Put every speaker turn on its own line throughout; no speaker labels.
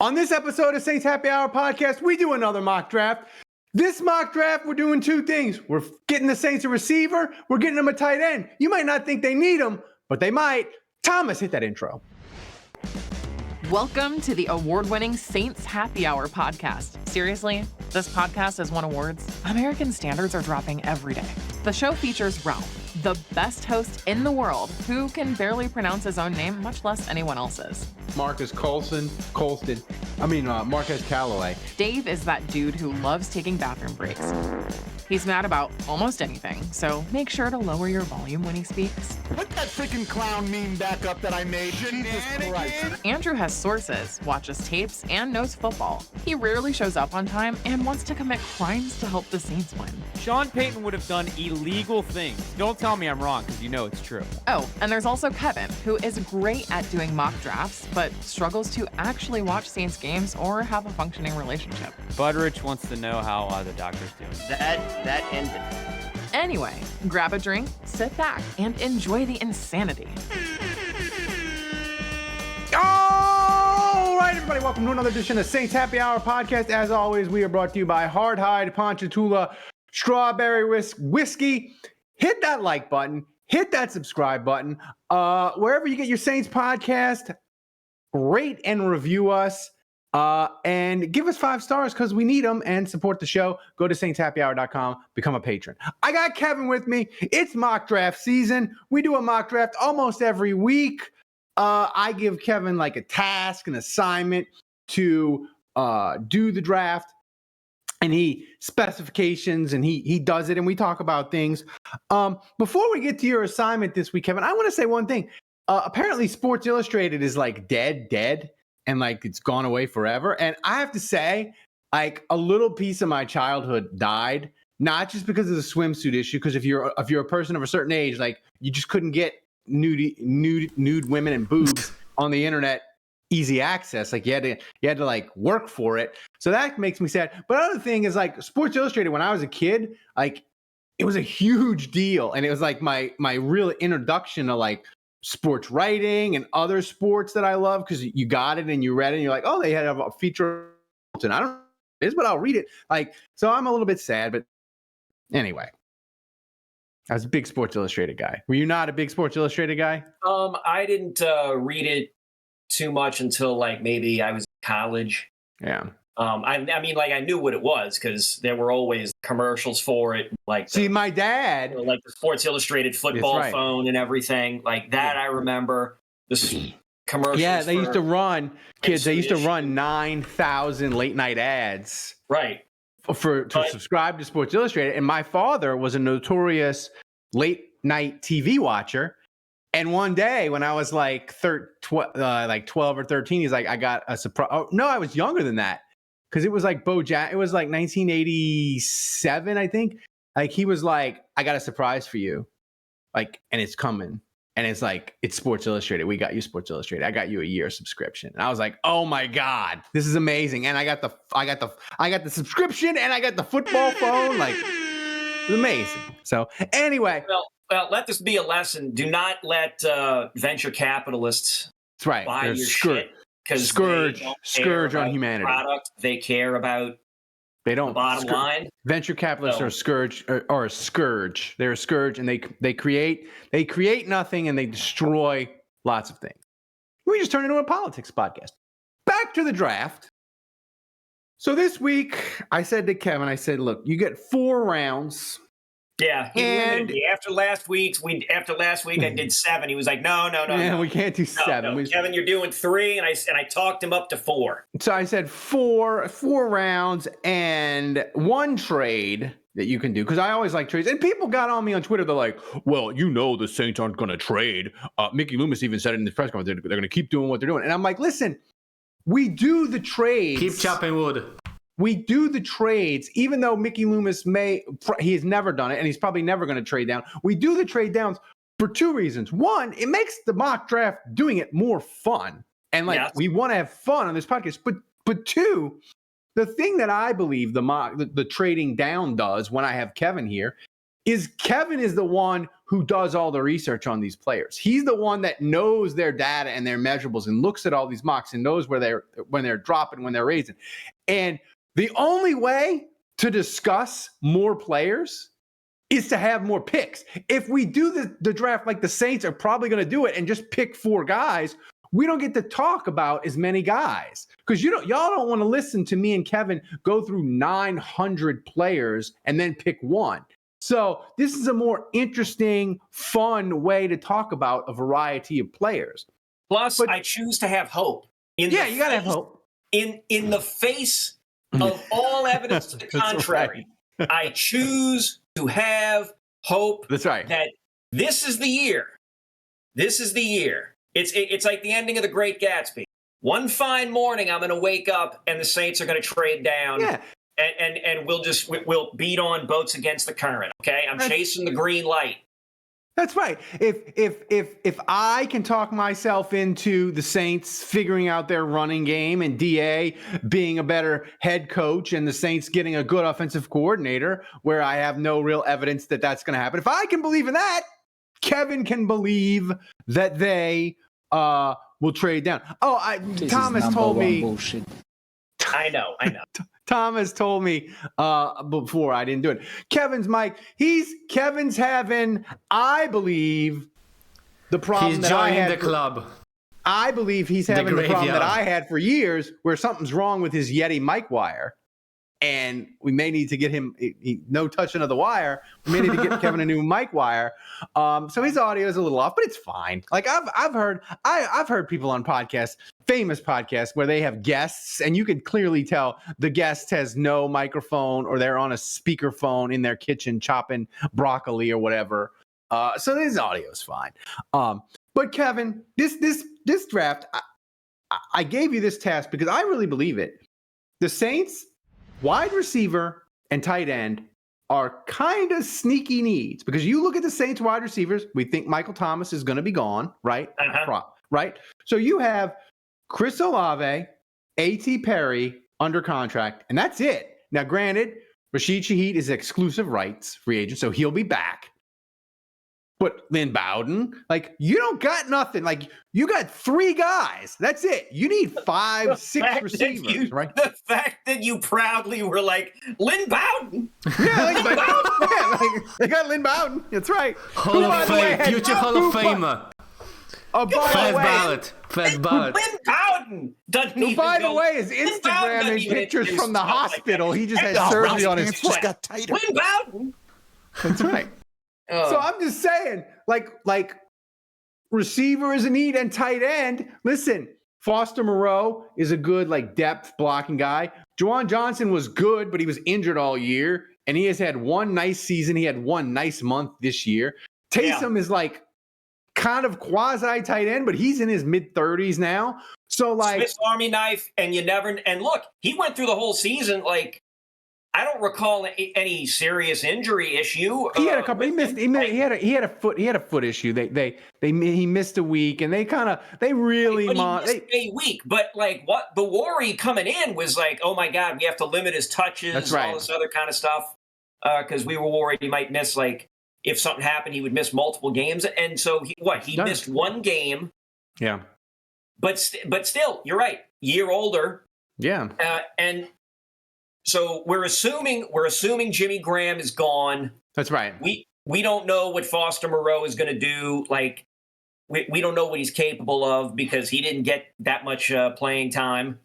On this episode of Saints Happy Hour podcast, we do another mock draft. This mock draft, we're doing two things. We're getting the Saints a receiver. We're getting them a tight end. You might not think they need them, but they might. Thomas, hit that intro.
Welcome to the award-winning Saints Happy Hour podcast. Seriously, this podcast has won awards. American standards are dropping every day. The show features Ralph, the best host in the world, who can barely pronounce his own name, much less anyone else's.
Marcus Marquez Callaway.
Dave is that dude who loves taking bathroom breaks. He's mad about almost anything, so make sure to lower your volume when he speaks.
Put that freaking clown meme back up that I made. Jesus Christ.
Andrew has sources, watches tapes, and knows football. He rarely shows up on time and wants to commit crimes to help the Saints win.
Sean Payton would have done illegal things. Don't tell me I'm wrong, because you know it's true.
Oh, and there's also Kevin, who is great at doing mock drafts, but struggles to actually watch Saints games or have a functioning relationship.
Budrich wants to know how the doctor's doing.
That ended.
Anyway, grab a drink, sit back, and enjoy the insanity.
All right, everybody, welcome to another edition of Saints Happy Hour podcast. As always, we are brought to you by Hard Hide, Ponchatoula, Strawberry Whiskey. Hit that like button. Hit that subscribe button. Wherever you get your Saints podcast, rate and review us. And give us 5 stars because we need them and support the show. Go to saintshappyhour.com, become a patron. I got Kevin with me. It's mock draft season. We do a mock draft almost every week. I give Kevin like a task, an assignment to do the draft. And he specifications and he does it and we talk about things. Before we get to your assignment this week, Kevin, I want to say one thing. Apparently Sports Illustrated is like dead. And like it's gone away forever. And I have to say, like a little piece of my childhood died, not just because of the swimsuit issue, because if you're a person of a certain age, like you just couldn't get nude women and boobs on the internet, easy access. Like you had to like work for it. So that makes me sad. But another thing is like Sports Illustrated, when I was a kid, like it was a huge deal. And it was like my real introduction to like sports writing and other sports that I love because you got it and you read it and you're like, oh, they had a feature and I don't know what it is, but I'll read it. Like, so I'm a little bit sad, but anyway, I was a big Sports Illustrated guy. Were you not a big Sports Illustrated guy?
I didn't read it too much until like maybe I was in college.
Yeah.
I mean, like I knew what it was because there were always commercials for it. Like,
my dad,
like the Sports Illustrated football phone and everything like that. I remember this commercials.
Yeah, they used to run kids. They used to run 9,000 late night ads,
right?
To subscribe to Sports Illustrated. And my father was a notorious late night TV watcher. And one day when I was like 12 or 13, he's like, I got a surprise. Oh, no, I was younger than that. Because it was like it was like 1987, I think. Like he was like, I got a surprise for you. Like, and it's coming. And it's like, it's Sports Illustrated. We got you Sports Illustrated. I got you a year subscription. And I was like, oh my God, this is amazing. And I got the subscription and I got the football phone. Like, it was amazing. So anyway.
Well, let this be a lesson. Do not let venture capitalists buy your shit.
Scourge on humanity.
Product, they care about
the
bottom line.
Venture capitalists are a scourge. They're a scourge, and they create nothing and they destroy lots of things. We just turned into a politics podcast. Back to the draft. So this week, I said to Kevin, look, you get 4 rounds.
Yeah, he limited me. After last week, I did 7. He was like, no.
We can't do 7.
No. Kevin, you're doing 3, and I talked him up to 4.
So I said 4 rounds and 1 trade that you can do because I always like trades. And people got on me on Twitter. They're like, well, the Saints aren't going to trade. Mickey Loomis even said it in the press conference. They're going to keep doing what they're doing. And I'm like, listen, we do the trades.
Keep chopping wood.
We do the trades, even though Mickey Loomis he has never done it, and he's probably never going to trade down. We do the trade downs for 2 reasons. One, it makes the mock draft doing it more fun. And we want to have fun on this podcast. But 2, the thing that I believe the trading down does when I have Kevin here is Kevin is the one who does all the research on these players. He's the one that knows their data and their measurables and looks at all these mocks and knows when they're dropping, when they're raising. And the only way to discuss more players is to have more picks. If we do the draft like the Saints are probably going to do it and just pick 4 guys, we don't get to talk about as many guys because y'all don't want to listen to me and Kevin go through 900 players and then pick one. So this is a more interesting, fun way to talk about a variety of players.
Plus, I choose to have hope.
You got to have hope.
In the face of all evidence to the contrary,
right.
I choose to have hope.
That's right.
That this is the year. This is the year. It's like the ending of The Great Gatsby. One fine morning, I'm going to wake up and the Saints are going to trade down.
Yeah.
And we'll beat on boats against the current. Okay, I'm chasing the green light.
That's right. If I can talk myself into the Saints figuring out their running game and DA being a better head coach and the Saints getting a good offensive coordinator, where I have no real evidence that that's going to happen. If I can believe in that, Kevin can believe that they will trade down. Thomas told me. Bullshit.
I know.
Thomas told me before I didn't do it. Kevin's having, I believe, the problem that I had.
He's joining the club.
I believe he's having the problem that I had for years, where something's wrong with his Yeti mic wire, and we may need to get him no touching of the wire. We may need to get Kevin a new mic wire. So his audio is a little off, but it's fine. Like I've heard people on podcasts, famous podcasts, where they have guests, and you can clearly tell the guest has no microphone or they're on a speakerphone in their kitchen chopping broccoli or whatever. So his audio is fine. But Kevin, this draft, I gave you this task because I really believe it. The Saints, wide receiver and tight end are kind of sneaky needs because you look at the Saints wide receivers, we think Michael Thomas is going to be gone, right? Right. So you have Chris Olave, A.T. Perry under contract, and that's it. Now, granted, Rashid Shaheed is exclusive rights free agent, so he'll be back. But Lynn Bowden, like, you don't got nothing. Like, you got 3 guys. That's it. You need 5, 6 receivers, right?
The fact that you proudly were like, Lynn Bowden.
Yeah, Lynn Bowden. Yeah, they got Lynn Bowden. That's right.
Hall of Fame, future Hall of Famer. Fred Ballard.
Lynn Bowden doesn't even
by the way, his Instagram and pictures from the hospital. He just had surgery on his foot.
Just got tighter.
Lynn Bowden.
That's right. So I'm just saying, like receiver is a need and tight end. Listen, Foster Moreau is a good depth blocking guy. Juwan Johnson was good, but he was injured all year, and he has had one nice season. He had one nice month this year. Taysom is kind of quasi tight end, but he's in his mid-30s now. So
Swiss Army knife, and look, he went through the whole season I don't recall any serious injury issue.
He had a couple. He had a foot issue. He missed a week, and they really
missed a week. But what the worry coming in was oh my God, we have to limit his touches.
That's right.
All this other kind of stuff because we were worried he might miss if something happened, he would miss multiple games. And so he missed one game.
Yeah.
But still, you're right. Year older.
Yeah.
And. So we're assuming Jimmy Graham is gone.
That's right.
We don't know what Foster Moreau is going to do. We don't know what he's capable of because he didn't get that much playing time.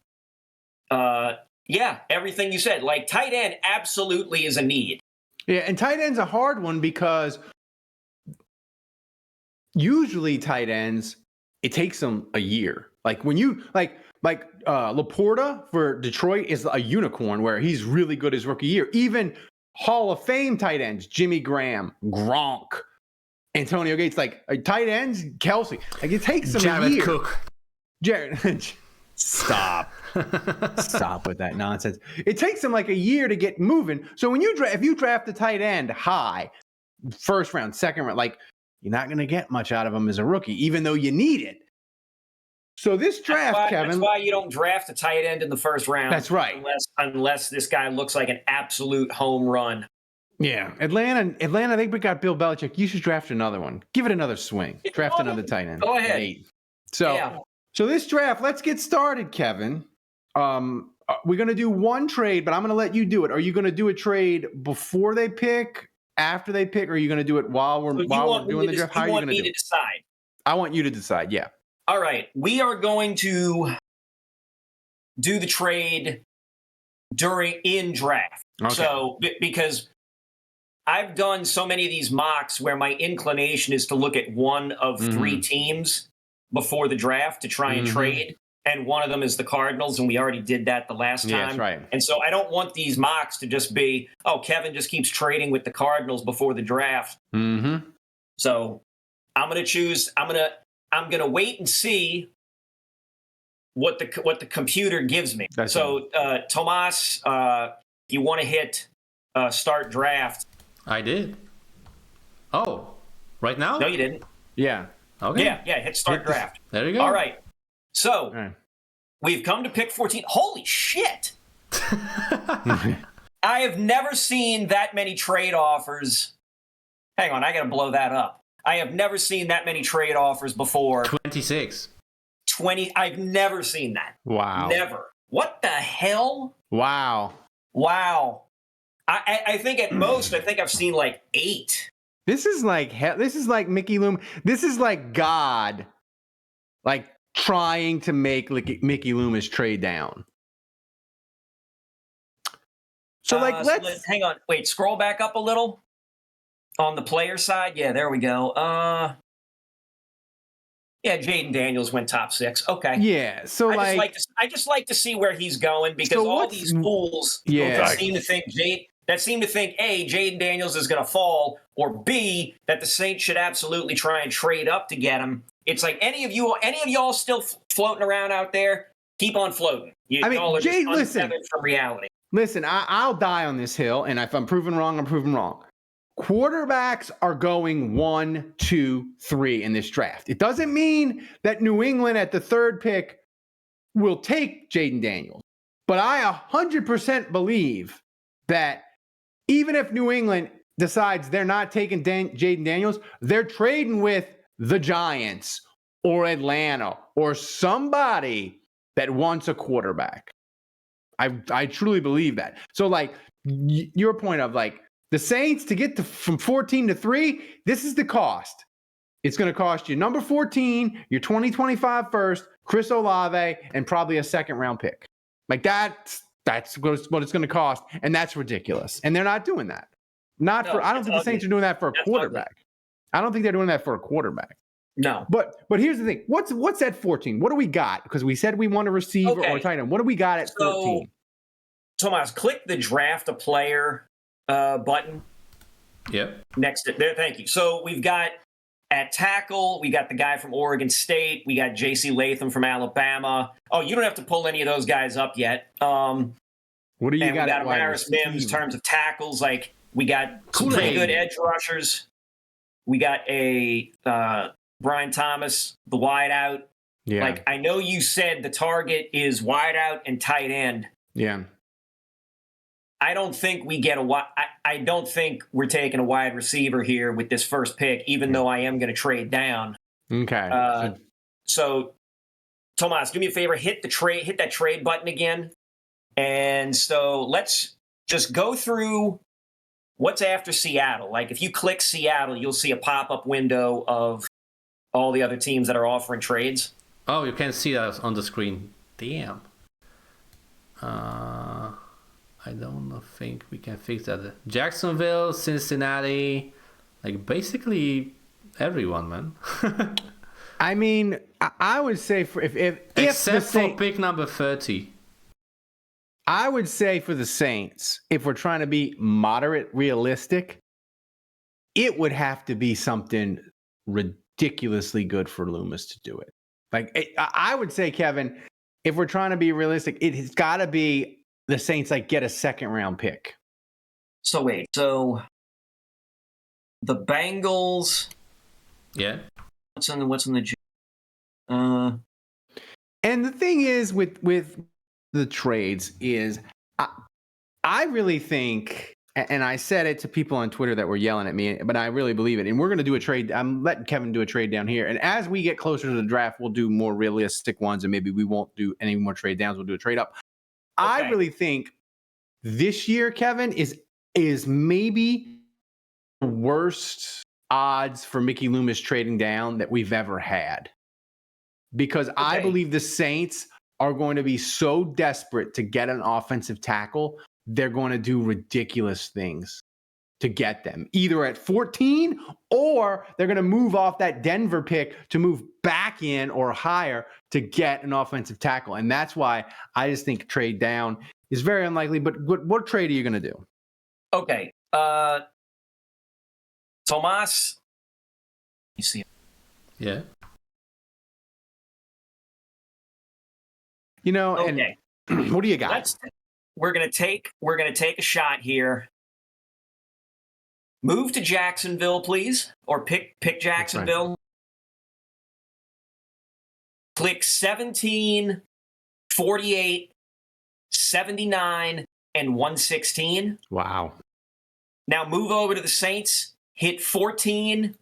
Everything you said. Tight end absolutely is a need.
Yeah, and tight end's a hard one because usually tight ends, it takes them a year. When you Laporta for Detroit is a unicorn where he's really good his rookie year. Even Hall of Fame tight ends, Jimmy Graham, Gronk, Antonio Gates, tight ends, Kelsey. It takes them a year. Jared, stop with that nonsense. It takes them a year to get moving. So when if you draft a tight end high, first round, second round, you're not going to get much out of him as a rookie, even though you need it. So this draft, Kevin.
That's why you don't draft a tight end in the first round.
That's right.
Unless this guy looks like an absolute home run.
Yeah, Atlanta. I think we got Bill Belichick. You should draft another one. Give it another swing. Draft another tight end.
Go ahead.
8. So,
Yeah.
so this draft. Let's get started, Kevin. We're gonna do one trade, but I'm gonna let you do it. Are you gonna do a trade before they pick, after they pick, or are you gonna do it while we're doing the draft? How are you gonna do it?
Decide?
I want you to decide. Yeah.
All right, we are going to do the trade in draft.
Okay.
So because I've done so many of these mocks where my inclination is to look at one of 3 teams before the draft to try and trade. And one of them is the Cardinals, and we already did that the last time.
Yeah, that's right.
And so I don't want these mocks to just be, oh, Kevin just keeps trading with the Cardinals before the draft.
Mm-hmm.
So I'm going to choose. I'm going to wait and see what the computer gives me.
That's
Tomas, you want to hit start draft?
I did. Oh, right now?
No, you didn't.
Yeah.
Okay.
Yeah. Hit start draft.
There you go.
All right. So
All right.
we've come to pick 14. Holy shit! I have never seen that many trade offers. Hang on, I got to blow that up. I have never seen that many trade offers before.
26.
20. I've never seen that.
Wow.
Never. What the hell?
Wow.
Wow. I think at most, I think I've seen like 8.
This is like Mickey Loom. This is like God, like trying to make Mickey Loomis trade down. So let's
hang on. Wait, scroll back up a little on the player side. Yeah, there we go. Yeah, Jaden Daniels went top 6. Okay.
Yeah. So
I just like to see where he's going because
So
all
what's-
these fools
Yeah.
that seem to think A, Jaden Daniels is going to fall, or B, that the Saints should absolutely try and trade up to get him. It's like any of y'all still floating around out there, keep on floating. Y'all are
Jay,
just
listen.
untethered from reality.
Listen, I'll die on this hill, and if I'm proven wrong, I'm proven wrong. Quarterbacks are going 1, 2, 3 in this draft. It doesn't mean that New England at the 3rd pick will take Jaden Daniels, but I 100% believe that even if New England decides they're not taking Jaden Daniels, they're trading with the Giants or Atlanta or somebody that wants a quarterback. I truly believe that. So, like, your point of, like, the Saints to get from 14 to 3, this is the cost. It's going to cost you number 14, your 2025 first, Chris Olave, and probably a 2nd-round pick. Like, that's what it's going to cost, and that's ridiculous. And they're not doing that. I don't think the Saints are doing that for a quarterback. I don't think they're doing that for a quarterback.
No.
But here's the thing. What's at 14? What do we got? Because we said we want a receiver or a tight end. What do we got at 14?
Tomas, click the draft a player button.
Yep.
Next to there. Thank you. So we've got at tackle, we got the guy from Oregon State. We got J.C. Latham from Alabama. Oh, you don't have to pull any of those guys up yet.
What do you
and
got?
We got
at wide
Amaris Mims in terms of tackles. Like, we got some
Kool-Aid.
pretty good edge rushers. We got a Brian Thomas, the wideout.
Yeah.
Like, I know you said the target is wideout and tight end.
Yeah.
I don't think we get I don't think we're taking a wide receiver here with this first pick, even though I am going to trade down.
Okay.
So, Tomas, do me a favor, hit that trade button again. And so let's just go through what's after Seattle. Like, if you click Seattle, you'll see a pop-up window of all the other teams that are offering trades.
Oh, you can see that on the screen. Damn. I don't think we can fix that. Jacksonville, Cincinnati, like basically everyone, man.
I mean, I would say for if
except for pick number 30.
I would say for the Saints, if we're trying to be moderate realistic, it would have to be something ridiculously good for Loomis to do it. Like, I would say, Kevin, if we're trying to be realistic, it's got to be the Saints like get a 2nd-round pick.
So wait, so the Bengals.
Yeah.
What's in the?
And the thing is with the trades is I really think And I said it to people on Twitter that were yelling at me, but I really believe it. And we're going to do a trade. I'm letting Kevin do a trade down here. And as we get closer to the draft, we'll do more realistic ones, and maybe we won't do any more trade downs. We'll do a trade up. I really think this year, Kevin, is maybe the worst odds for Mickey Loomis trading down that we've ever had. Because I believe the Saints are going to be so desperate to get an offensive tackle, they're going to do ridiculous things to get them, either at 14 or they're going to move off that Denver pick to move back in or higher to get an offensive tackle. And that's why I just think trade down is very unlikely. But what trade are you going to do?
Okay. Tomas, you see.
Yeah.
You know,
Okay.
and what do you got?
We're gonna take a shot here. Move to Jacksonville, please, or pick Jacksonville. Click 17, 48, 79, and 116.
Wow.
Now move over to the Saints. Hit 14.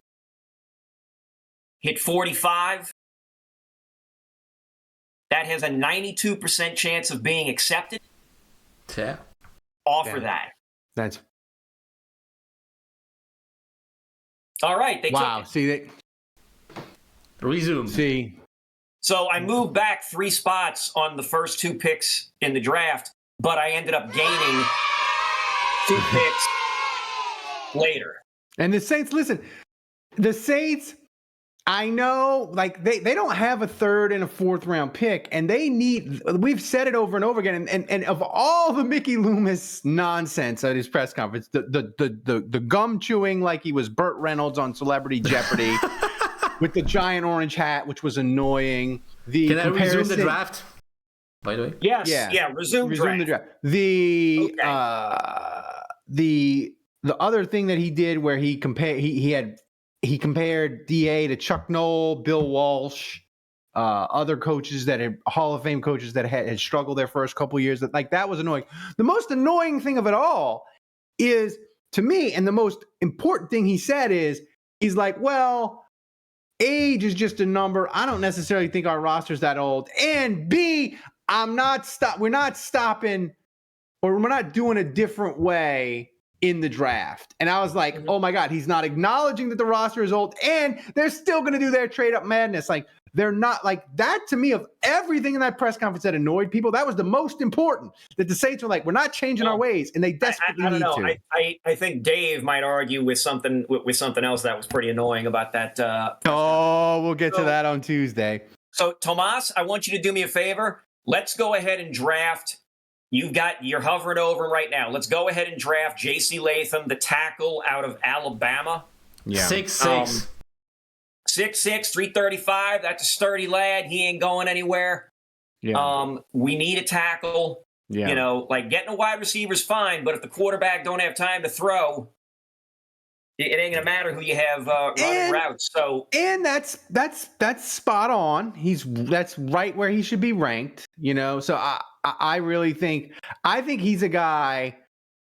Hit 45. That has a 92% chance of being accepted.
Yeah.
Offer that.
That's
all right. They
wow.
took it.
See they
Resume.
see.
So I moved back 3 spots on the first 2 picks in the draft, but I ended up gaining 2 picks later.
And the Saints, listen, the Saints, I know, like they don't have a 3rd and a 4th round pick, and they need. We've said it over and over again. And of all the Mickey Loomis nonsense at his press conference, the gum chewing like he was Burt Reynolds on Celebrity Jeopardy with the giant orange hat, which was annoying.
Can I resume the draft? By the way.
Yes. Yeah. Resume
the
draft.
draft. The other thing that he did where he compared he compared DA to Chuck Noll, Bill Walsh, other coaches that had Hall of Fame coaches that had struggled their first couple years. That was annoying. The most annoying thing of it all is to me, and the most important thing he said is he's like, well, age is just a number. I don't necessarily think our roster's that old. And B, we're not stopping, or we're not doing a different way in the draft. And I was like, oh my God, he's not acknowledging that the roster is old and they're still going to do their trade up madness. Like they're not like that to me of everything in that press conference that annoyed people. That was the most important, that the Saints were like, we're not changing our ways. And they desperately
I don't know.
need
to. I think Dave might argue with something else that was pretty annoying about that.
We'll get to that on Tuesday.
So Tomas, I want you to do me a favor. Let's go ahead and draft. You're hovering over right now. Let's go ahead and draft J.C. Latham, the tackle out of Alabama.
Yeah.
6'6".
6'6", 335. That's a sturdy lad. He ain't going anywhere.
Yeah.
We need a tackle.
Yeah.
You know, like getting a wide receiver is fine, but if the quarterback don't have time to throw, it ain't gonna matter who you have running routes. So,
and that's spot on. That's right where he should be ranked. You know, so I really think he's a guy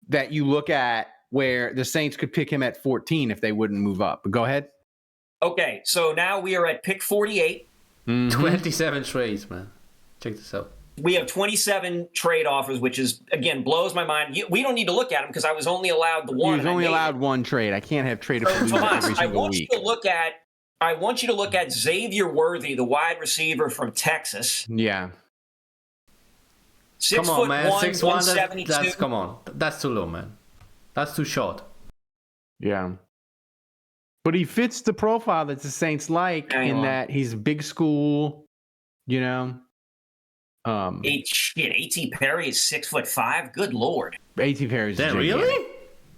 that you look at where the Saints could pick him at 14 if they wouldn't move up. But go ahead.
Okay, so now we are at pick 48.
27 trades, man. Check this out.
We have 27 trade offers, which is, again, blows my mind. We don't need to look at them because I was only allowed the one.
He was only allowed one trade. I can't have traded for
Tomas,
every single week.
I want you to look at Xavier Worthy, the wide receiver from Texas.
Yeah.
6
come on,
foot
man.
1, 172.
Come on. That's too low, man. That's too short.
Yeah. But he fits the profile that the Saints like in that he's big school, you know.
A.T. Perry is 6'5". Good Lord.
A.T. Perry's
Damn, really?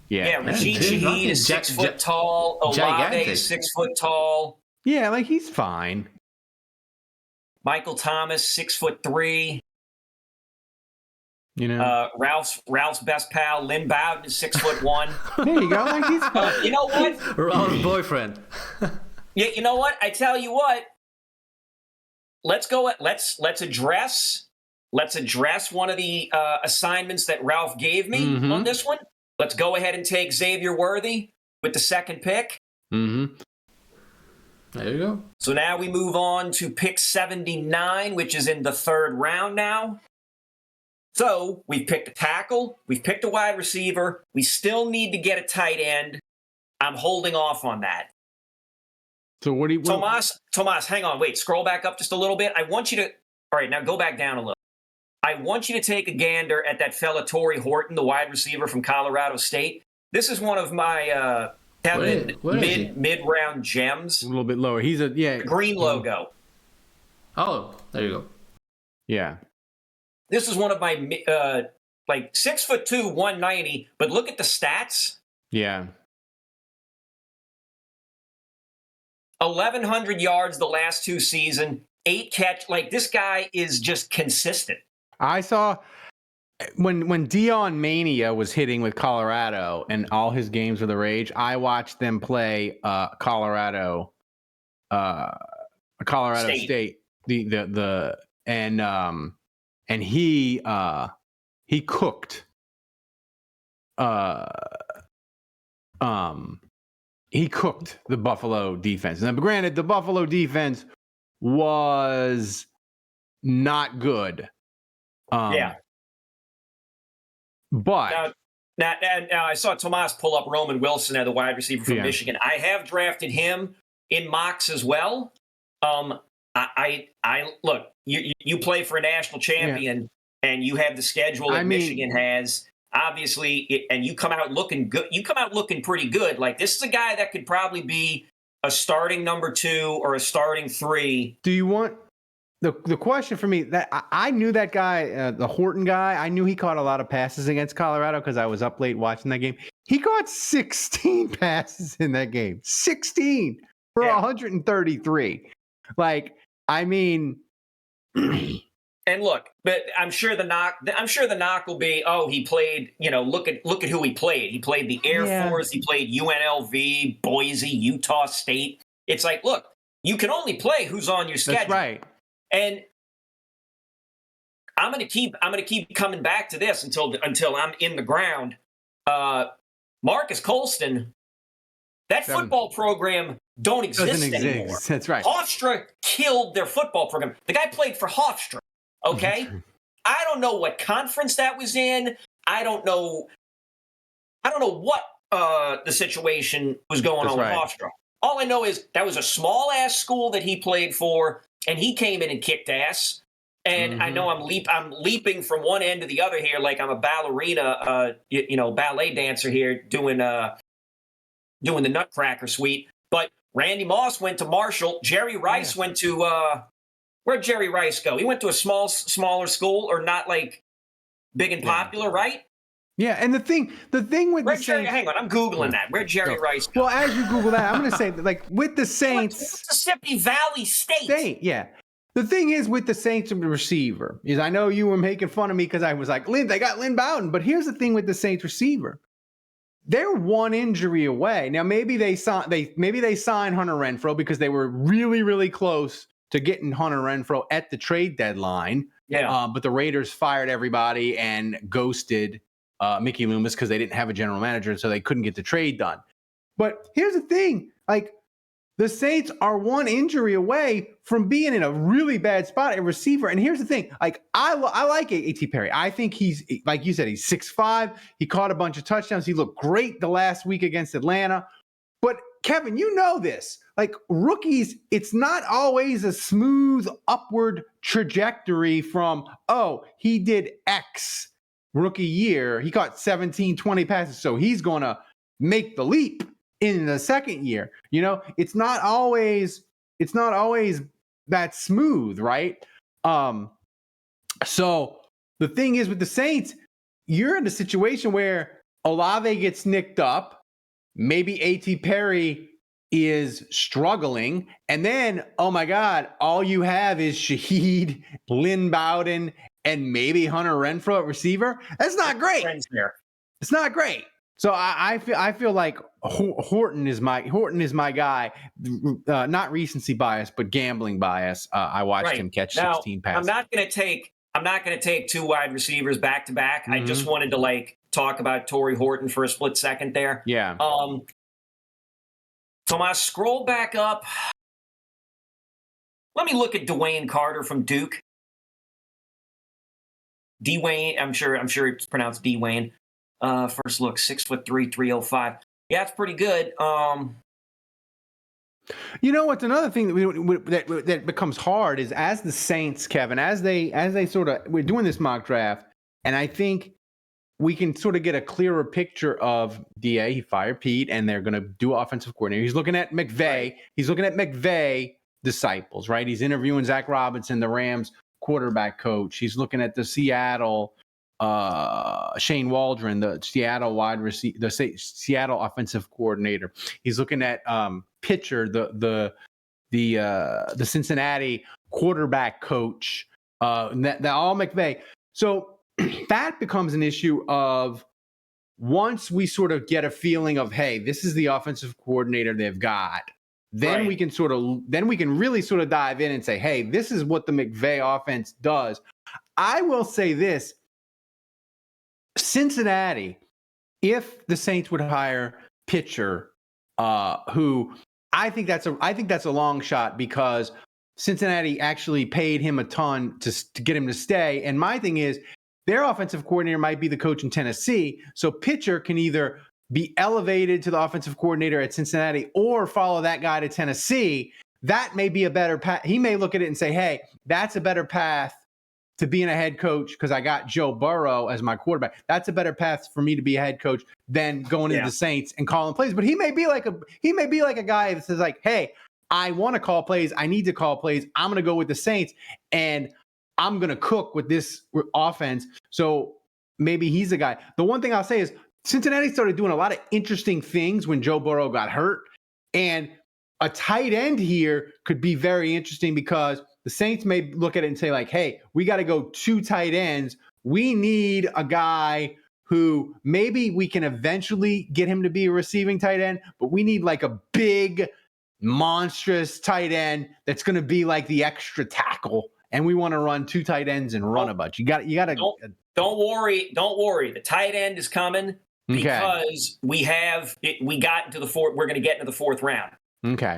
Yeah.
Rashid Shaheed is 6 foot tall. Olave is 6 foot tall.
Yeah, like he's fine.
Michael Thomas, 6'3".
You know,
Ralph's best pal, Lynn Bowden, is 6'1".
There you go. Like he's fine.
You know what?
Ralph's boyfriend.
Yeah, you know what? I tell you what. Let's go. Let's address one of the assignments that Ralph gave me on this one. Let's go ahead and take Xavier Worthy with the second pick.
Mm-hmm. There you go.
So now we move on to pick 79, which is in the third round now. So we've picked a tackle, we've picked a wide receiver, we still need to get a tight end. I'm holding off on that.
So what do you...
Tomas, hang on, wait, scroll back up just a little bit. I want you to, all right, now go back down a little. I want you to take a gander at that fella Torrey Horton, the wide receiver from Colorado State. This is one of my mid-round gems.
A little bit lower. He's a... Yeah.
Green logo.
Oh, there you go.
Yeah.
This is one of my, 6'2", 190, but look at the stats.
Yeah.
1,100 yards the last 2 seasons, 8 catch. Like, this guy is just consistent.
I saw when Dion Mania was hitting with Colorado and all his games were the rage, I watched them play Colorado State. And he cooked. He cooked the Buffalo defense. Now, granted, the Buffalo defense was not good.
Yeah.
But
now I saw Tomas pull up Roman Wilson, the wide receiver from Michigan. I have drafted him in mocks as well. I look. You play for a national champion, and you have the schedule that Michigan has. Obviously, and you come out looking good. You come out looking pretty good. Like, this is a guy that could probably be a starting number 2 or a starting 3.
Do you want the question for me that I knew that guy, the Horton guy? I knew he caught a lot of passes against Colorado because I was up late watching that game. He caught 16 passes in that game. 16 for 133. Like, I mean.
And look, but I'm sure the knock will be, oh, he played, look at who he played. He played the Air Force, he played UNLV, Boise, Utah State. It's like, look, you can only play who's on your schedule.
That's right.
And I'm gonna keep coming back to this until I'm in the ground. Marcus Colston, that football program don't exist anymore.
That's right.
Hofstra killed their football program. The guy played for Hofstra. Okay, I don't know what conference that was in. I don't know what the situation was going on with Hofstra. All I know is that was a small ass school that he played for, and he came in and kicked ass. And I know I'm leaping from one end to the other here, like I'm a ballerina, ballet dancer here, doing the Nutcracker Suite. But Randy Moss went to Marshall. Jerry Rice went to where'd Jerry Rice go? He went to a smaller school, or not like big and popular, right?
Yeah, and the thing with the Saints.
Hang on, I'm Googling that. Where'd Jerry Rice go?
Well, as you Google that, I'm going to say, like, with the Saints.
Mississippi Valley State.
Yeah. The thing is with the Saints and the receiver is, I know you were making fun of me because I was like, they got Lynn Bowden. But here's the thing with the Saints receiver. They're one injury away. Now, maybe they signed Hunter Renfrow because they were really, really close to getting Hunter Renfrow at the trade deadline.
Yeah.
But the Raiders fired everybody and ghosted Mickey Loomis because they didn't have a general manager, and so they couldn't get the trade done. But here's the thing. Like, the Saints are one injury away from being in a really bad spot at receiver. And here's the thing. Like, I like A.T. Perry. I think he's, like you said, he's 6'5". He caught a bunch of touchdowns. He looked great the last week against Atlanta. But, Kevin, you know this. Like, rookies, it's not always a smooth upward trajectory from, oh, he did X rookie year. He caught 17, 20 passes, so he's going to make the leap in the second year. It's not always that smooth, right? So the thing is with the Saints, you're in a situation where Olave gets nicked up, maybe A.T. Perry is struggling, and then, oh my God, all you have is Shaheed, Lynn Bowden, and maybe Hunter Renfrow at receiver. That's not great. It's not great. So I feel like Horton is my guy. Not recency bias, but gambling bias. I watched him catch 16 passes.
I'm not going to take I'm not going to take 2 wide receivers back to back. I just wanted to like talk about Torrey Horton for a split second there.
Yeah.
Tomas, scroll back up. Let me look at Dwayne Carter from Duke. Dwayne, I'm sure it's pronounced Dwayne. First look, 6'3", 305. Yeah, it's pretty good.
You know what's another thing that becomes hard is as the Saints, Kevin, as they sort of, we're doing this mock draft, and I think we can sort of get a clearer picture of DA. He fired Pete, and they're going to do offensive coordinator. He's looking at McVay. Right. He's looking at McVay disciples, right? He's interviewing Zach Robinson, the Rams quarterback coach. He's looking at the Seattle Shane Waldron, the Seattle wide receiver, the Seattle offensive coordinator. He's looking at Pitcher, the Cincinnati quarterback coach. That all McVay. So that becomes an issue of once we sort of get a feeling of, hey, this is the offensive coordinator they've got. Then we can really sort of dive in and say, hey, this is what the McVay offense does. I will say this. Cincinnati, if the Saints would hire Pitcher, who I think that's a long shot because Cincinnati actually paid him a ton to get him to stay. And my thing is, their offensive coordinator might be the coach in Tennessee, so Pitcher can either be elevated to the offensive coordinator at Cincinnati or follow that guy to Tennessee. That may be a better path. He may look at it and say, hey, that's a better path to being a head coach because I got Joe Burrow as my quarterback. That's a better path for me to be a head coach than going into the Saints and calling plays. But he may be like a guy that says like, hey, I want to call plays. I need to call plays. I'm going to go with the Saints and I'm going to cook with this offense. So maybe he's a guy. The one thing I'll say is Cincinnati started doing a lot of interesting things when Joe Burrow got hurt. And a tight end here could be very interesting because the Saints may look at it and say like, hey, we got to go 2 tight ends. We need a guy who maybe we can eventually get him to be a receiving tight end, but we need like a big, monstrous tight end that's going to be like the extra tackle. And we want to run 2 tight ends and run a bunch. You got to.
Don't worry. The tight end is coming because we got into the fourth. We're going to get into the 4th round.
Okay.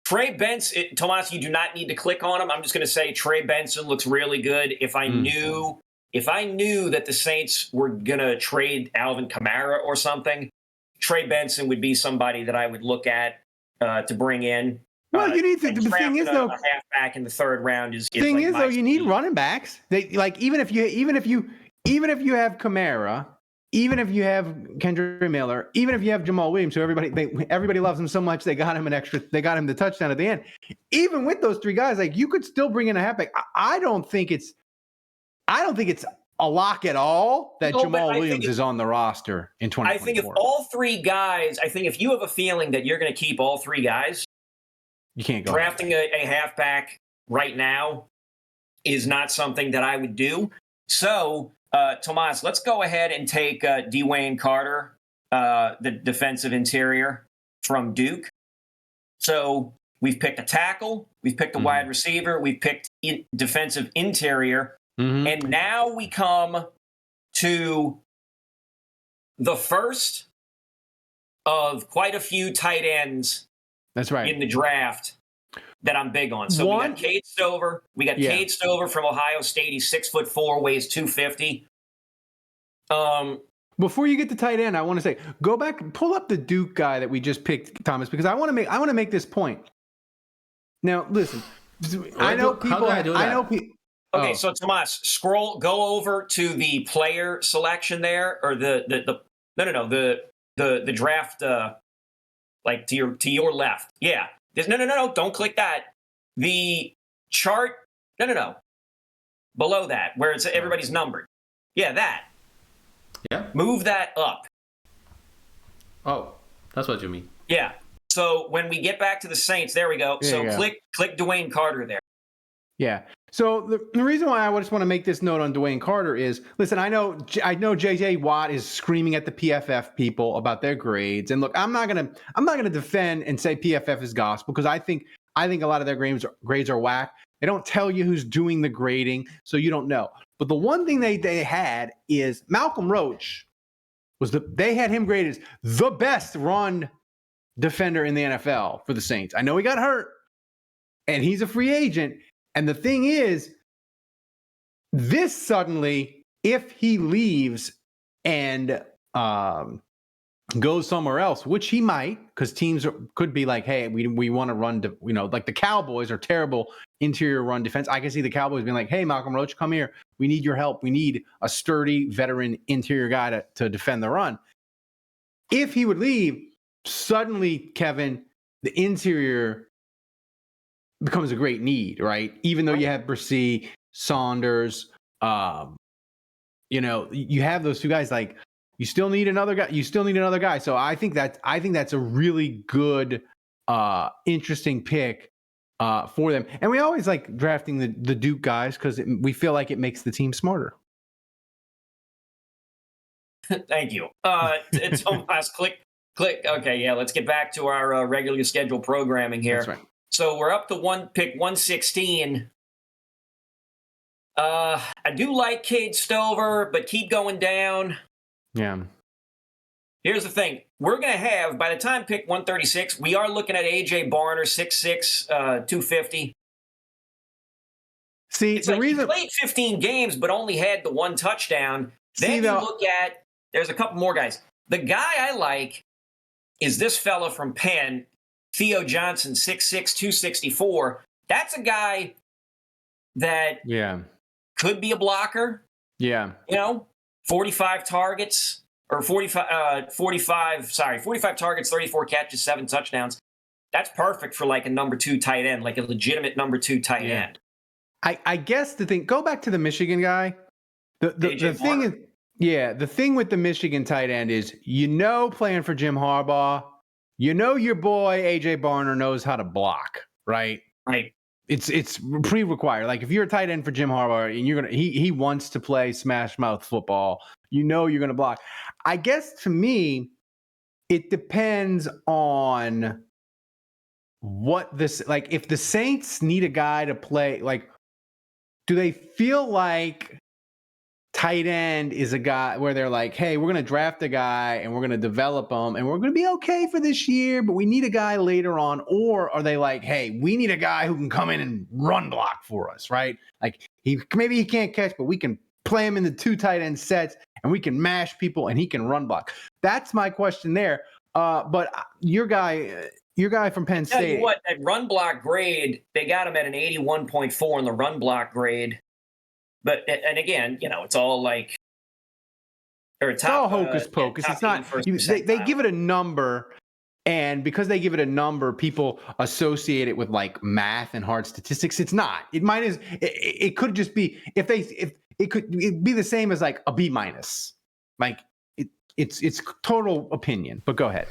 Trey Benson, Tomas, you do not need to click on him. I'm just going to say Trey Benson looks really good. If I knew that the Saints were going to trade Alvin Kamara or something, Trey Benson would be somebody that I would look at to bring in.
Well, you need to. The thing is, though,
a halfback in the 3rd round is.
The thing is, though, you need running backs. They like even if you have Kamara, even if you have Kendra Miller, even if you have Jamal Williams, who everybody loves him so much they got him the touchdown at the end. Even with those 3 guys, like you could still bring in a halfback. I don't think it's a lock at all that Jamal Williams is on the roster in 2024.
I think if all 3 guys, if you have a feeling that you're going to keep all 3 guys.
You can't go
drafting a halfback right now is not something that I would do. So, Tomas, let's go ahead and take Dwayne Carter, the defensive interior from Duke. So we've picked a tackle, we've picked a wide receiver, we've picked defensive interior, and now we come to the first of quite a few tight ends.
That's right.
In the draft that I'm big on. So we got Cade Stover. Cade Stover from Ohio State. He's 6'4", weighs 250.
Before you get to tight end, I want to say, go back and pull up the Duke guy that we just picked, Thomas, because I want to make this point. Now, listen, I know people.
Okay, so Tomas, go over to the player selection there, or the draft. Like to your left. Yeah. No. Don't click that. The chart. No. Below that, where it's everybody's numbered. Yeah, that.
Yeah.
Move that up.
Oh, that's what you mean.
Yeah. So when we get back to the Saints, there we go. Click Dwayne Carter there.
Yeah. So the reason why I just want to make this note on Dwayne Carter is, listen, I know JJ Watt is screaming at the PFF people about their grades, and look, I'm not gonna defend and say PFF is gospel because I think a lot of their grades are whack. They don't tell you who's doing the grading, so you don't know. But the one thing they had is Malcolm Roach they had him graded as the best run defender in the NFL for the Saints. I know he got hurt, and he's a free agent. And the thing is, this suddenly, if he leaves and goes somewhere else, which he might, because teams could be like, hey, we want to run, like the Cowboys are terrible interior run defense. I can see the Cowboys being like, hey, Malcolm Roach, come here. We need your help. We need a sturdy veteran interior guy to defend the run. If he would leave, suddenly, Kevin, the interior becomes a great need, right? Even though you have Brissy, Saunders, you have those two guys. Like, you still need another guy. So I think that's a really good, interesting pick for them. And we always like drafting the Duke guys because we feel like it makes the team smarter.
Thank you. It's almost click. Okay, yeah, let's get back to our regularly scheduled programming here.
That's right.
So we're up to pick 116. I do like Cade Stover, but keep going down.
Yeah.
Here's the thing. We're going to have, by the time pick 136, we are looking at A.J. Barner, 6'6", 250.
See,
It's
the
like
reason
he played 15 games, but only had the one touchdown. Then you look at, there's a couple more guys. The guy I like is this fella from Penn, Theo Johnson, 6'6", 264. That's a guy that could be a blocker.
Yeah.
45 targets, or 45 targets, 34 catches, 7 touchdowns. That's perfect for like a number 2 tight end, like a legitimate number 2 tight end.
I guess the thing, go back to the Michigan guy. The thing is, the thing with the Michigan tight end is, playing for Jim Harbaugh, your boy A.J. Barner knows how to block, right?
Right.
It's pre-required. Like if you're a tight end for Jim Harbaugh and he wants to play smash mouth football, you're gonna block. I guess to me, it depends on what this like. If the Saints need a guy to play, like, do they feel like tight end is a guy where they're like, hey, we're going to draft a guy and we're going to develop him and we're going to be okay for this year, but we need a guy later on? Or are they like, hey, we need a guy who can come in and run block for us, right? Like maybe he can't catch, but we can play him in the 2 tight end sets and we can mash people and he can run block. That's my question there. But your guy from Penn State.
Tell you what, that run block grade, they got him at an 81.4 in the run block grade. But, and again, it's all like,
it's all hocus pocus. It's not, they give it a number, and because they give it a number, people associate it with like math and hard statistics. It's not. It could just be, it'd be the same as like a B-. Like it's total opinion, but go ahead.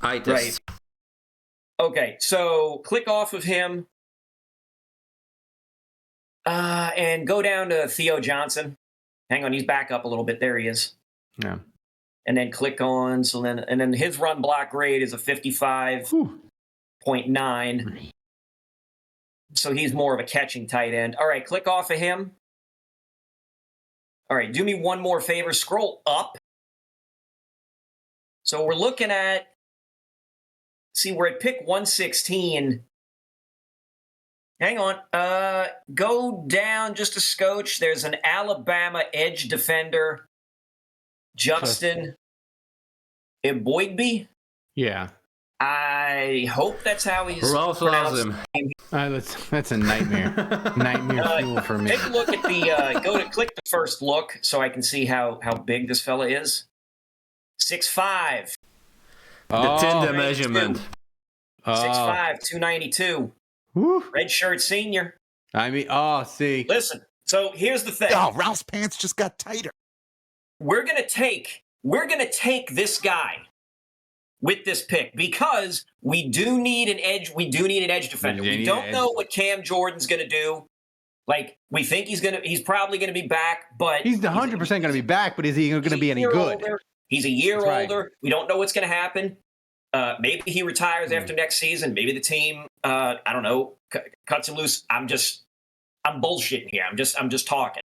Right. Okay, so click off of him. And go down to Theo Johnson. Hang on, he's back up a little bit. There he is.
Yeah.
And then click on. And then his run block grade is a 55.9. So he's more of a catching tight end. All right, click off of him. All right, do me one more favor. Scroll up. So we're looking at. See, we're at pick 116. Hang on. Go down just a scotch. There's an Alabama edge defender, Justin Eboigbe.
Yeah.
I hope that's how he's
Ralph loves him.
That's a nightmare. Nightmare fuel for me.
Take a look at the click the first look so I can see how big this fella is. 6'5".
The Tinder measurement.
6'5", 292.
Woo.
Red shirt senior.
I mean, see.
Listen, so here's the thing.
Oh, Ralph's pants just got tighter.
We're gonna take this guy with this pick because we do need an edge. We do need an edge defender. We don't know what Cam Jordan's gonna do. Like, we think he's probably gonna be back, but
he's 100% gonna be back. But is he gonna be any good?
He's a year
older.
Right. We don't know what's gonna happen. Maybe he retires after next season. Maybe the team, I don't know, cuts him loose. I'm just I'm bullshitting here. I'm just talking.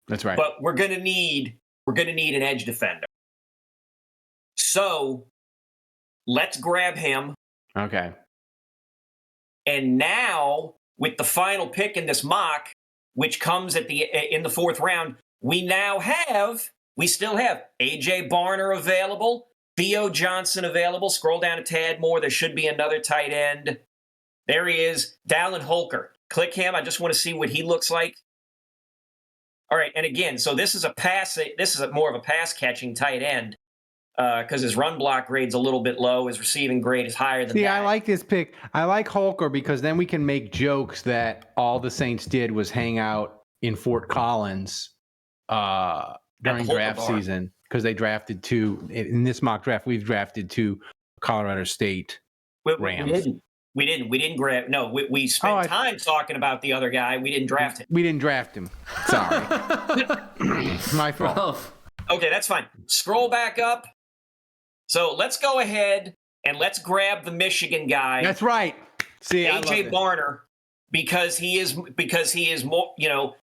That's right.
But we're gonna need an edge defender. So let's grab him.
Okay.
And now, with the final pick in this mock, which comes in the 4th round, we still have AJ Barner available, Theo Johnson available. Scroll down a tad more. There should be another tight end. There he is, Dallin Holker. Click him. I just want to see what he looks like. All right, and again, so this is more of a pass catching tight end. Because his run block grade's a little bit low. His receiving grade is higher than that.
See, I like this pick. I like Holker because then we can make jokes that all the Saints did was hang out in Fort Collins during draft season because they drafted 2. In this mock draft, we've drafted 2 Colorado State Rams.
We didn't grab. No, we spent time talking about the other guy. We didn't draft him.
We didn't draft him. Sorry. My fault.
Okay, that's fine. Scroll back up. So let's go ahead and let's grab the Michigan guy.
That's right. See,
AJ Barner, because he is more,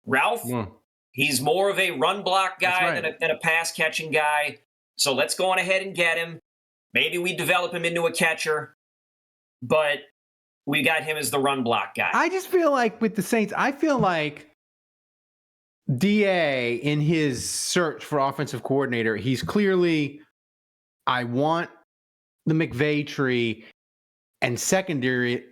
Ralph.
Yeah.
He's more of a run block guy
right.
than a pass catching guy. So let's go on ahead and get him. Maybe we develop him into a catcher, but we got him as the run block guy.
I just feel like with the Saints, I feel like DA in his search for offensive coordinator, he's clearly, I want the McVay tree, and secondary,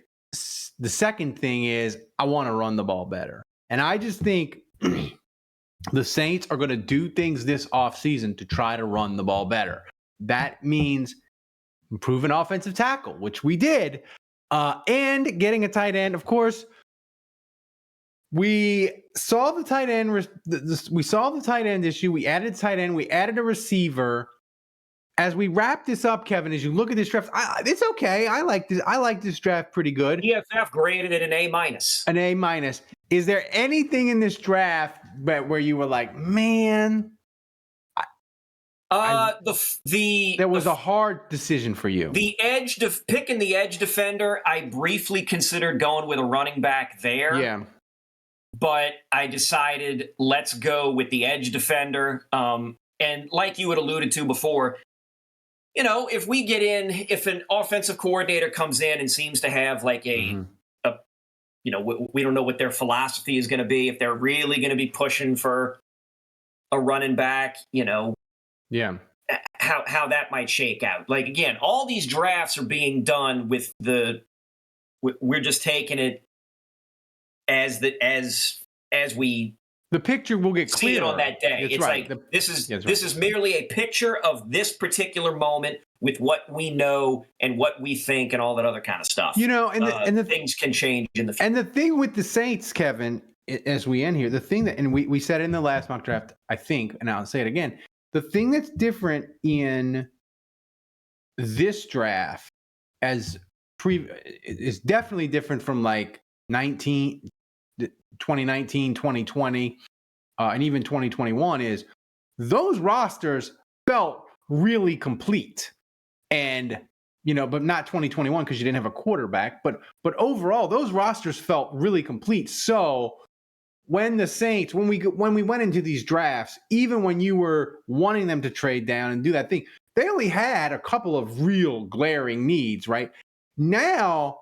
the second thing is I want to run the ball better. And I just think the Saints are going to do things this offseason to try to run the ball better. That means improving offensive tackle, which we did, and getting a tight end. Of course, we saw the tight end. We saw the tight end issue. We added tight end. We added a receiver. As we wrap this up, Kevin, as you look at this draft, it's okay. I like this. I like this draft pretty good.
EFF graded it an A-.
An A-. Is there anything in this draft where you were like, man? There was a hard decision for you.
The picking the edge defender, I briefly considered going with a running back there.
Yeah.
But I decided let's go with the edge defender. And like you had alluded to before, if an offensive coordinator comes in and seems to have like we don't know what their philosophy is going to be, if they're really going to be pushing for a running back,
yeah,
how that might shake out. Like, again, all these drafts are being done with we're just taking it as we
the picture will get
see
clearer
it on that day.
That's
it's
right.
like this is merely a picture of this particular moment with what we know and what we think and all that other kind of stuff.
And the
things can change in the future.
And the thing with the Saints, Kevin, as we end here, the thing that, and we said in the last mock draft, I think, and I'll say it again, the thing that's different in this draft is definitely different from like 2019, 2020, and even 2021 is those rosters felt really complete. And, but not 2021 because you didn't have a quarterback. But overall, those rosters felt really complete. So when the Saints, when we went into these drafts, even when you were wanting them to trade down and do that thing, they only had a couple of real glaring needs, right? Now,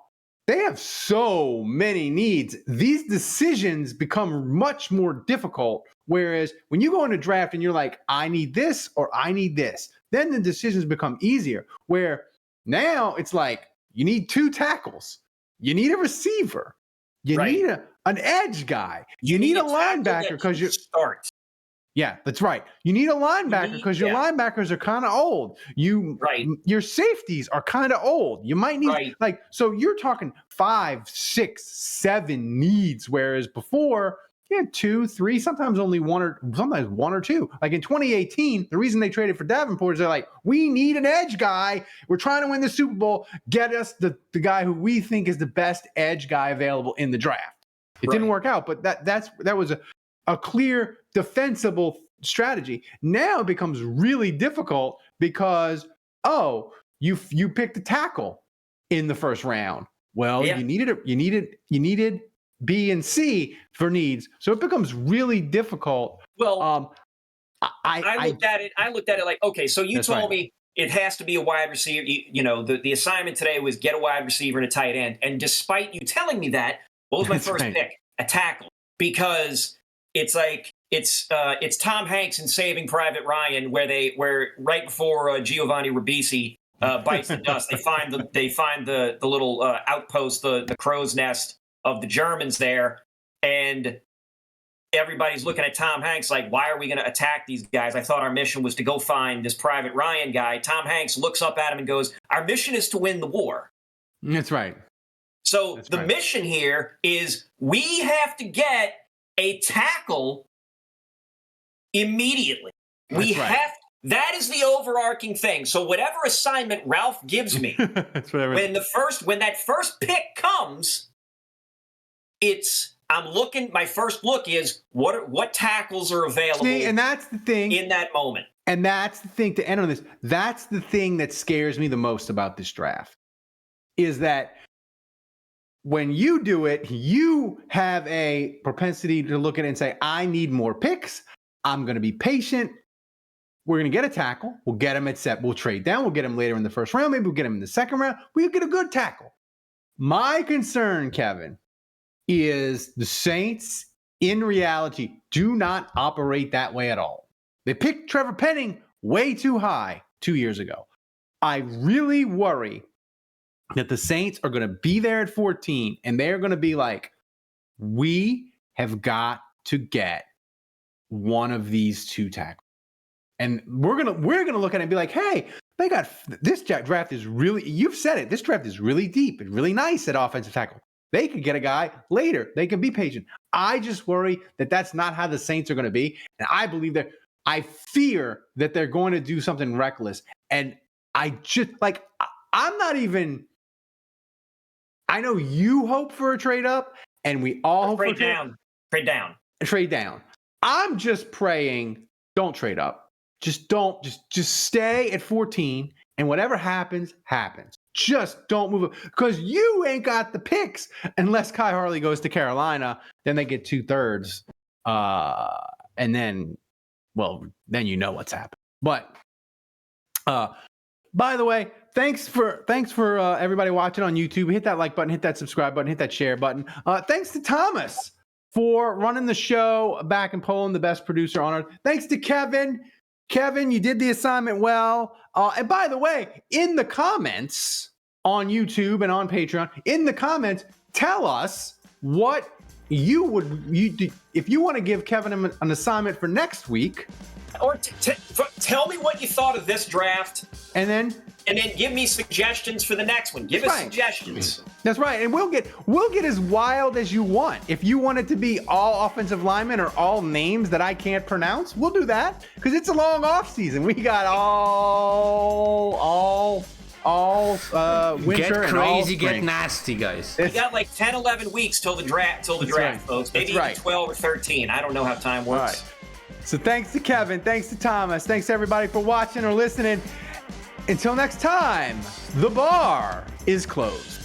they have so many needs. These decisions become much more difficult. Whereas when you go into draft and you're like, I need this or I need this, then the decisions become easier. Where now it's like, you need 2 tackles. You need a receiver. You need an edge guy. You need a linebacker because you
start.
Yeah, that's right. You need a linebacker because your linebackers are kind of old. Your safeties are kind of old. You might need so you're talking 5, 6, 7 needs, whereas before you had 2, 3, sometimes only 1 or 2. Like in 2018, the reason they traded for Davenport is they're like, we need an edge guy. We're trying to win the Super Bowl. Get us the guy who we think is the best edge guy available in the draft. It didn't work out, but that was a clear defensible strategy. Now it becomes really difficult because you picked a tackle in the first round. Well, you needed B, and C for needs. So it becomes really difficult.
Well, I looked at it like, okay, so you
That's
told
right.
me it has to be a wide receiver. You know, the assignment today was get a wide receiver and a tight end. And despite you telling me that, what was my
That's
first
right.
pick? A tackle. Because it's like it's Tom Hanks in Saving Private Ryan, where right before Giovanni Ribisi bites the dust, they find the little outpost, the crow's nest of the Germans there, and everybody's looking at Tom Hanks like, why are we going to attack these guys? I thought our mission was to go find this Private Ryan guy. Tom Hanks looks up at him and goes, our mission is to win the war.
That's right.
So
That's
the
right.
mission here is we have to get a tackle immediately.
That's right.
That is the overarching thing. So whatever assignment Ralph gives me,
That's whatever.
when that first pick comes, my first look is what tackles are available
See, and that's the thing.
in that moment.
And that's the thing to end on this. That's the thing that scares me the most about this draft is that when you do it, you have a propensity to look at it and say, I need more picks. I'm going to be patient. We're going to get a tackle. We'll get him at set. We'll trade down. We'll get him later in the first round. Maybe we'll get him in the second round. We'll get a good tackle. My concern, Kevin, is the Saints, in reality, do not operate that way at all. They picked Trevor Penning way too high 2 years ago. I really worry that the Saints are going to be there at 14 and they're going to be like, we have got to get one of these two tackles. And we're going to look at it and be like, hey, they got this draft is really, you've said it, this draft is really deep and really nice at offensive tackle. They could get a guy later. They can be patient. I just worry that that's not how the Saints are going to be. And I fear that they're going to do something reckless. And I just like, I'm not even, I know you hope for a trade up and we all hope for a trade down. I'm just praying, don't trade up. Just stay at 14 and whatever happens, happens. Just don't move up because you ain't got the picks unless Kai Harley goes to Carolina. Then they get 2/3. And then you know what's happened. But by the way, thanks for everybody watching on YouTube. Hit that like button, hit that subscribe button, hit that share button. Thanks to Thomas for running the show back in Poland, the best producer on earth. Thanks to Kevin. Kevin, you did the assignment well. And by the way, in the comments on YouTube and on Patreon, in the comments, tell us what you do if you want to give Kevin an assignment for next week.
Or tell me what you thought of this draft,
and then
give me suggestions for the next one. Give us suggestions.
That's right, and we'll get as wild as you want. If you want it to be all offensive linemen or all names that I can't pronounce, we'll do that because it's a long off season. We got all winter
get
and
crazy,
all
get
spring.
nasty, guys.
We got like 10, 11 weeks till the draft,
right.
folks. Maybe
That's
even 12 or 13. I don't know how time works.
All right. So thanks to Kevin, thanks to Thomas, thanks to everybody for watching or listening. Until next time, the bar is closed.